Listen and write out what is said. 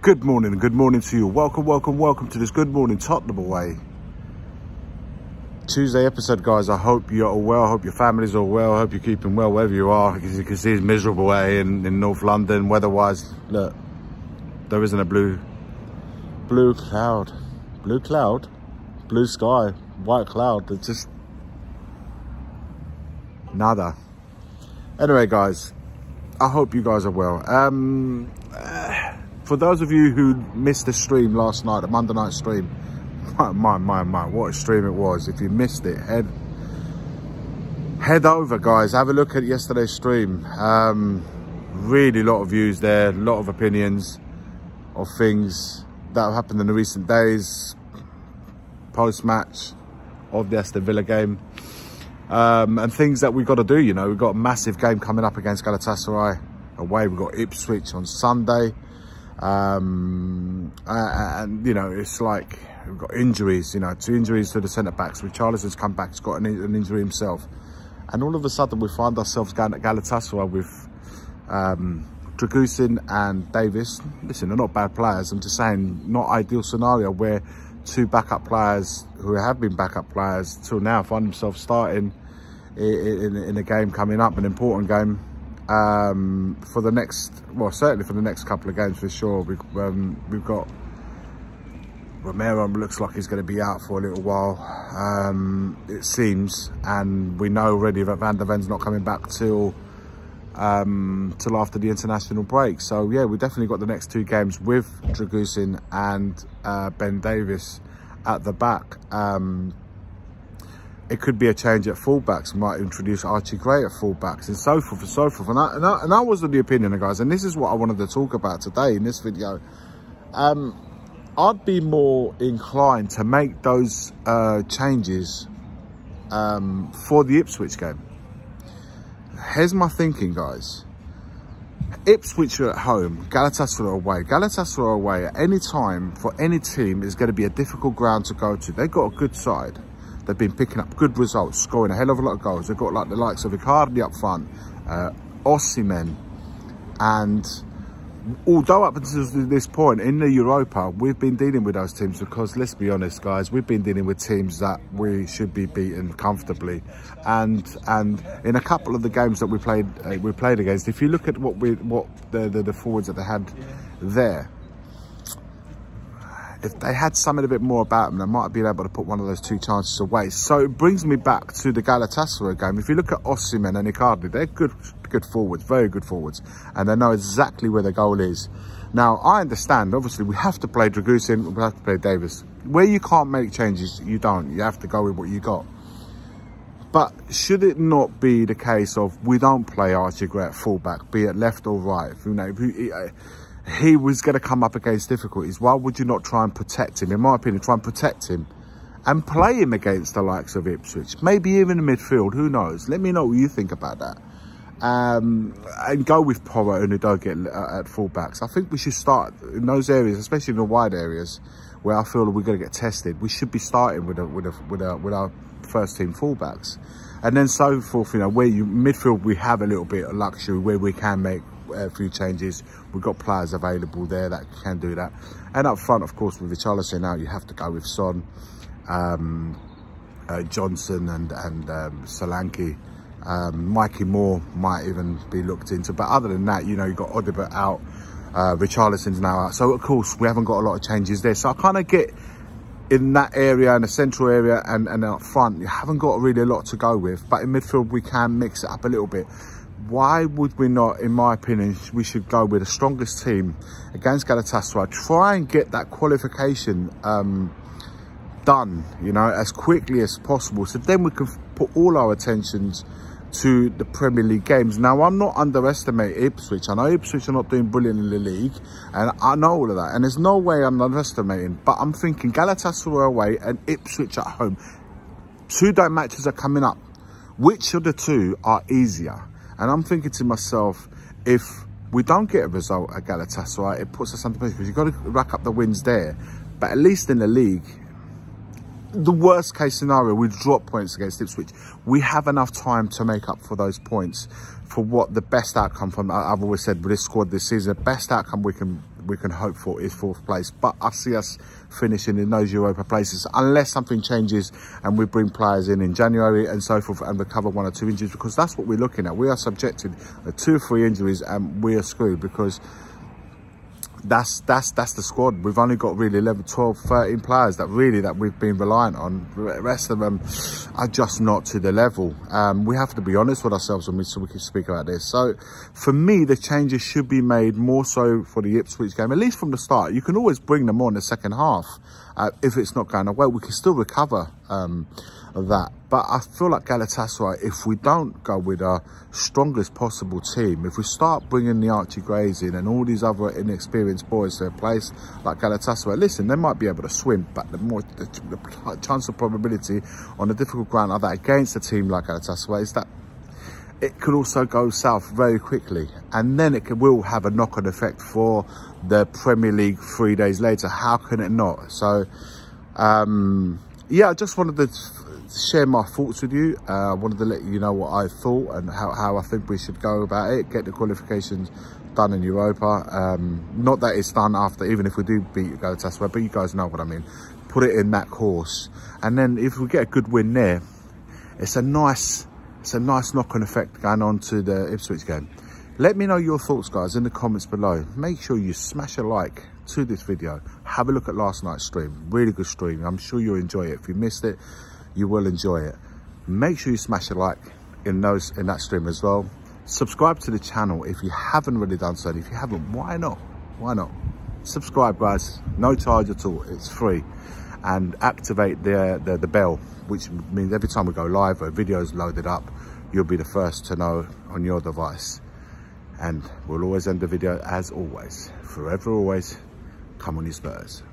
Good morning to you. Welcome to this Good Morning Tottenham Away Tuesday episode, guys. I hope you're all well. I hope your families are well. I hope you're keeping well wherever you are. As you can see, it's miserable in North London. Weather-wise, look, there isn't a blue cloud, blue sky, white cloud. It's just nada. Anyway, guys, I hope you guys are well. For those of you who missed the stream last night, the Monday night stream, my, what a stream it was. If you missed it, head over, guys. Have a look at yesterday's stream. Really a lot of views there, a lot of opinions of things that have happened in the recent days, post-match of the Aston Villa game. And things that we've got to do, you know. We've got a massive game coming up against Galatasaray away. We've got Ipswich on Sunday. And you know, it's like we've got injuries, you know, 2 injuries to the centre-backs. Richarlison's come back, he's got an injury himself. And all of a sudden we find ourselves going at Galatasaray with Dragusin and Davis. Listen, they're not bad players. I'm just saying, not ideal scenario where 2 backup players who have been backup players till now find themselves starting in a game coming up, an important game. For the next, well, certainly for the next couple of games for sure. We've got Romero, looks like he's going to be out for a little while, it seems, and we know already that Van der Ven's not coming back till after the international break. So yeah, we definitely got the next 2 games with Dragusin and Ben Davis at the back. It could be a change at fullbacks. We might introduce Archie Gray at fullbacks and so forth and so forth. And I was of the opinion, guys, and this is what I wanted to talk about today in this video. I'd be more inclined to make those changes for the Ipswich game. Here's my thinking, guys. Ipswich are at home, Galatasaray away. Galatasaray away at any time for any team is going to be a difficult ground to go to. They've got a good side. They've been picking up good results, scoring a hell of a lot of goals. They've got like the likes of Icardi up front, Osimhen. And although up until this point in the Europa, we've been dealing with those teams because, let's be honest, guys, we've been dealing with teams that we should be beaten comfortably. And in a couple of the games that we played against, if you look at what the forwards that they had there, if they had something a bit more about them, they might have been able to put one of those 2 chances away. So it brings me back to the Galatasaray game. If you look at Osimhen and Icardi, they're good forwards, very good forwards, and they know exactly where the goal is. Now, I understand, obviously, we have to play Dragusin, we have to play Davis. Where you can't make changes, you don't. You have to go with what you got. But should it not be the case of we don't play Archie Gray at fullback, be it left or right? You know, he was going to come up against difficulties. Why would you not try and protect him? In my opinion, try and protect him and play him against the likes of Ipswich. Maybe even in midfield, who knows? Let me know what you think about that. And go with Porro and Udogie at fullbacks. I think we should start in those areas, especially in the wide areas where I feel that we're going to get tested. We should be starting with our first team fullbacks. And then so forth, you know, where midfield, we have a little bit of luxury where we can make a few changes. We've got players available there that can do that. And up front, of course, with Richarlison now, you have to go with Son, Johnson and Solanke. Mikey Moore might even be looked into. But other than that, you know, you've got Odibert out, Richarlison's now out. So, of course, we haven't got a lot of changes there. So I kind of get in that area, in the central area and up front, you haven't got really a lot to go with. But in midfield, we can mix it up a little bit. Why would we not, in my opinion, we should go with the strongest team against Galatasaray, try and get that qualification done, you know, as quickly as possible. So then we can put all our attentions to the Premier League games. Now, I'm not underestimating Ipswich. I know Ipswich are not doing brilliant in the league, and I know all of that. And there's no way I'm underestimating, but I'm thinking Galatasaray away and Ipswich at home. 2 matches are coming up. Which of the 2 are easier? And I'm thinking to myself, if we don't get a result at Galatasaray, it puts us under pressure because you've got to rack up the wins there. But at least in the league, the worst case scenario, we drop points against Ipswich. We have enough time to make up for those points for what the best outcome from, I've always said with this squad this season, the best outcome we can we can hope for is 4th place. But I see us finishing in those Europa places unless something changes and we bring players in January and so forth and recover 1 or 2 injuries, because that's what we're looking at. We are subjected to 2 or 3 injuries and we are screwed, because that's the squad. We've only got really 11, 12, 13 players that we've been reliant on. The rest of them are just not to the level. We have to be honest with ourselves when so we can speak about this. So for me, the changes should be made more so for the Ipswich game, at least from the start. You can always bring them on in the second half. If it's not going well, we can still recover that. But I feel like Galatasaray, if we don't go with our strongest possible team, if we start bringing the Archie Grays in and all these other inexperienced boys to a place like Galatasaray, listen, they might be able to swim, but the chance of probability on a difficult ground like that against a team like Galatasaray is that it could also go south very quickly, and then it will have a knock-on effect for the Premier League 3 days later. How can it not? So yeah, I just wanted to share my thoughts with you. I wanted to let you know what I thought and how I think we should go about it. Get the qualifications done in Europa. Not that it's done after, even if we do beat Galatasaray, but you guys know what I mean. Put it in that course, and then if we get a good win there, it's a nice knock-on effect going on to the Ipswich game. Let me know your thoughts, guys, in the comments below. Make sure you smash a like to this video. Have a look at last night's stream. Really good stream. I'm sure you'll enjoy it. If you missed it, you will enjoy it. Make sure you smash a like in that stream as well. Subscribe to the channel if you haven't already done so. And if you haven't, why not? Why not? Subscribe, guys. No charge at all. It's free. And activate the bell, which means every time we go live or a video is loaded up, you'll be the first to know on your device. And we'll always end the video as always. Forever always, come on you Spurs.